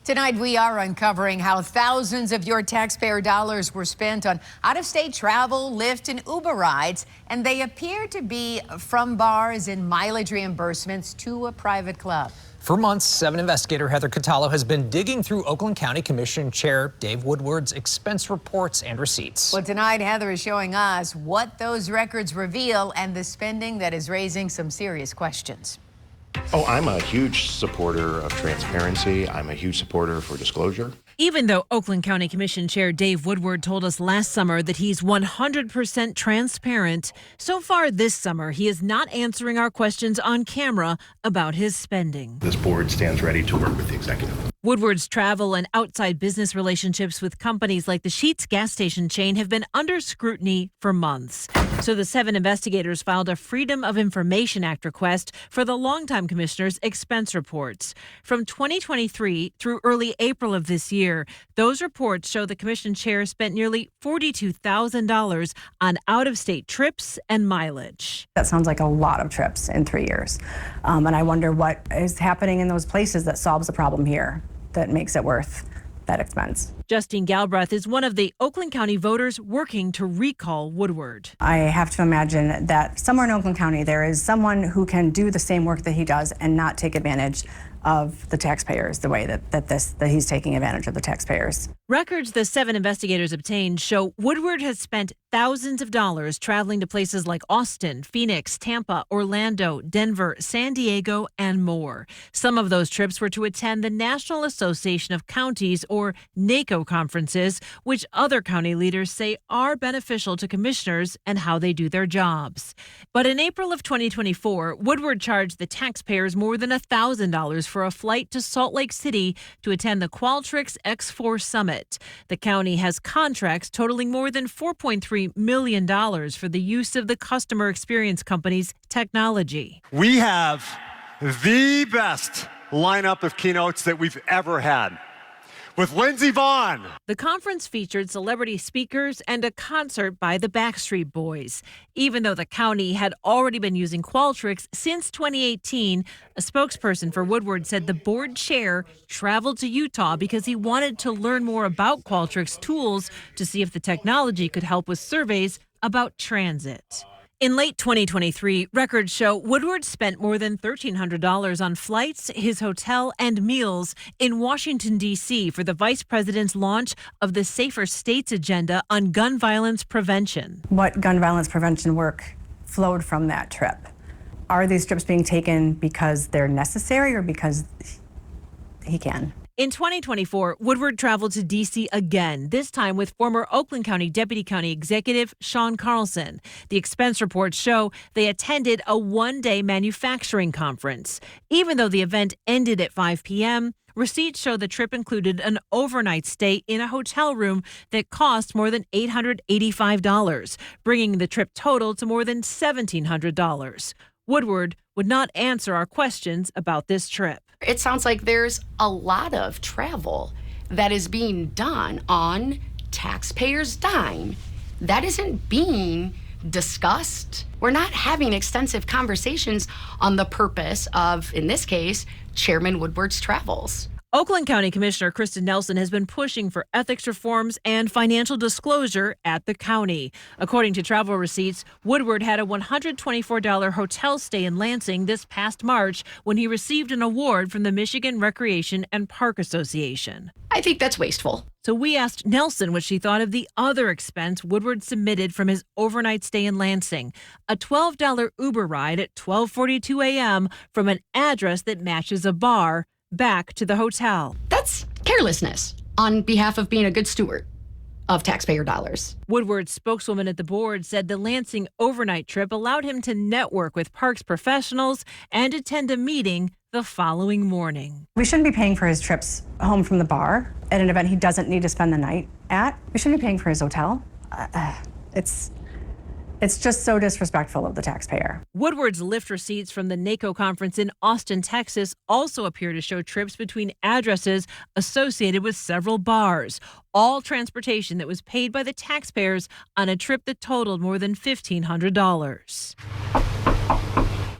Tonight, we are uncovering how thousands of your taxpayer dollars were spent on out-of-state travel, Lyft and Uber rides, and they appear to be from bars and mileage reimbursements to a private club. For months, 7 investigator Heather Catallo has been digging through Oakland County Commission Chair Dave Woodward's expense reports and receipts. Well, tonight, Heather is showing us what those records reveal and the spending that is raising some serious questions. Oh, I'm a huge supporter of transparency. I'm a huge supporter for disclosure. Even though Oakland County Commission Chair Dave Woodward told us last summer that he's 100% transparent, so far this summer he is not answering our questions on camera about his spending. This board stands ready to work with the executive. Woodward's travel and outside business relationships with companies like the Sheetz gas station chain have been under scrutiny for months. So the 7 investigators filed a Freedom of Information Act request for the longtime commissioner's expense reports. From 2023 through early April of this year, those reports show the commission chair spent nearly $42,000 on out-of-state trips and mileage. That sounds like a lot of trips in 3 years. And I wonder what is happening in those places that solves the problem here, that makes it worth that expense. Justine Galbraith is one of the Oakland County voters working to recall Woodward. I have to imagine that somewhere in Oakland County there is someone who can do the same work that he does and not take advantage of the taxpayers the way that he's taking advantage of the taxpayers. Records the 7 investigators obtained show Woodward has spent thousands of dollars traveling to places like Austin, Phoenix, Tampa, Orlando, Denver, San Diego, and more. Some of those trips were to attend the National Association of Counties, or NACO, conferences, which other county leaders say are beneficial to commissioners and how they do their jobs. But in April of 2024, Woodward charged the taxpayers more than $1,000 for a flight to Salt Lake City to attend the Qualtrics X4 Summit. The county has contracts totaling more than $4.3 million for the use of the customer experience company's technology. We have the best lineup of keynotes that we've ever had. With Lindsey Vonn. The conference featured celebrity speakers and a concert by the Backstreet Boys. Even though the county had already been using Qualtrics since 2018, a spokesperson for Woodward said the board chair traveled to Utah because he wanted to learn more about Qualtrics tools to see if the technology could help with surveys about transit. In late 2023, records show Woodward spent more than $1,300 on flights, his hotel, and meals in Washington, D.C. for the vice president's launch of the Safer States agenda on gun violence prevention. What gun violence prevention work flowed from that trip? Are these trips being taken because they're necessary or because he can? In 2024, Woodward traveled to D.C. again, this time with former Oakland County Deputy County Executive Sean Carlson. The expense reports show they attended a one-day manufacturing conference. Even though the event ended at 5 p.m., receipts show the trip included an overnight stay in a hotel room that cost more than $885, bringing the trip total to more than $1,700. Woodward would not answer our questions about this trip. It sounds like there's a lot of travel that is being done on taxpayers' dime that isn't being discussed. We're not having extensive conversations on the purpose of, in this case, Chairman Woodward's travels. Oakland County Commissioner Kristen Nelson has been pushing for ethics reforms and financial disclosure at the county. According to travel receipts, Woodward had a $124 hotel stay in Lansing this past March when he received an award from the Michigan Recreation and Park Association. I think that's wasteful. So we asked Nelson what she thought of the other expense Woodward submitted from his overnight stay in Lansing, a $12 Uber ride at 12:42 a.m. from an address that matches a bar back to the hotel. That's carelessness on behalf of being a good steward of taxpayer dollars. Woodward's spokeswoman at the board said the Lansing overnight trip allowed him to network with parks professionals and attend a meeting the following morning. We shouldn't be paying for his trips home from the bar at an event he doesn't need to spend the night at. We shouldn't be paying for his hotel. It's just so disrespectful of the taxpayer. Woodward's Lyft receipts from the NACO conference in Austin, Texas, also appear to show trips between addresses associated with several bars. All transportation that was paid by the taxpayers on a trip that totaled more than $1,500.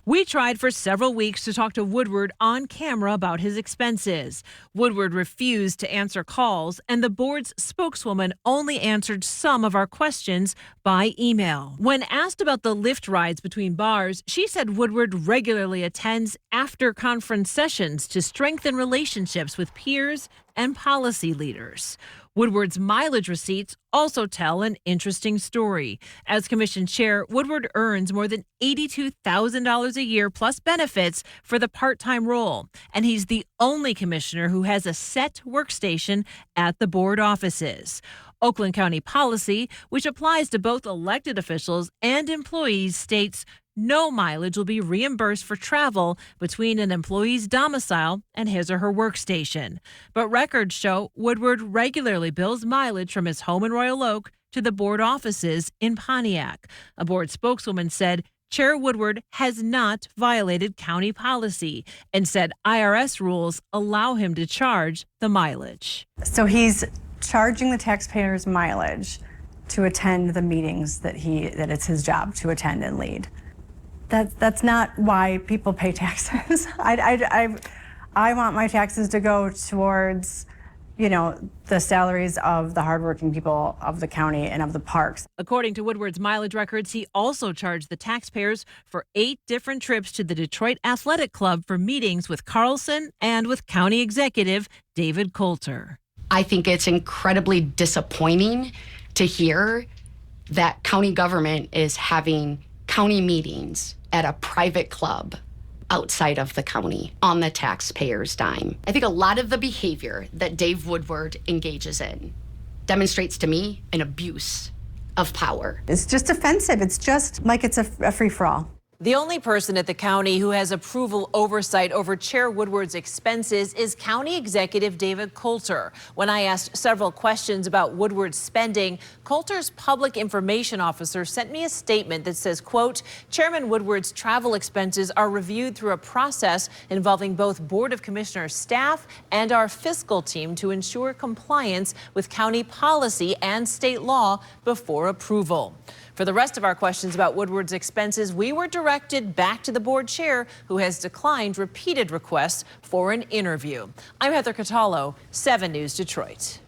We tried for several weeks to talk to Woodward on camera about his expenses. Woodward refused to answer calls, and the board's spokeswoman only answered some of our questions by email. When asked about the Lyft rides between bars, she said Woodward regularly attends after-conference sessions to strengthen relationships with peers and policy leaders. Woodward's mileage receipts also tell an interesting story. As commission chair, Woodward earns more than $82,000 a year plus benefits for the part-time role, and he's the only commissioner who has a set workstation at the board offices. Oakland County policy, which applies to both elected officials and employees, states no mileage will be reimbursed for travel between an employee's domicile and his or her workstation. But records show Woodward regularly bills mileage from his home in Royal Oak to the board offices in Pontiac. A board spokeswoman said Chair Woodward has not violated county policy and said IRS rules allow him to charge the mileage. So he's charging the taxpayers mileage to attend the meetings that it's his job to attend and lead. That's not why people pay taxes. I want my taxes to go towards, the salaries of the hardworking people of the county and of the parks. According to Woodward's mileage records, he also charged the taxpayers for 8 different trips to the Detroit Athletic Club for meetings with Carlson and with County Executive David Coulter. I think it's incredibly disappointing to hear that county government is having county meetings at a private club outside of the county on the taxpayer's dime. I think a lot of the behavior that Dave Woodward engages in demonstrates to me an abuse of power. It's just offensive. It's just like it's a free-for-all. The only person at the county who has approval oversight over Chair Woodward's expenses is County Executive David Coulter. When I asked several questions about Woodward's spending, Coulter's public information officer sent me a statement that says, quote, Chairman Woodward's travel expenses are reviewed through a process involving both Board of Commissioners staff and our fiscal team to ensure compliance with county policy and state law before approval. For the rest of our questions about Woodward's expenses, we were directed back to the board chair, who has declined repeated requests for an interview. I'm Heather Catallo, 7 News Detroit.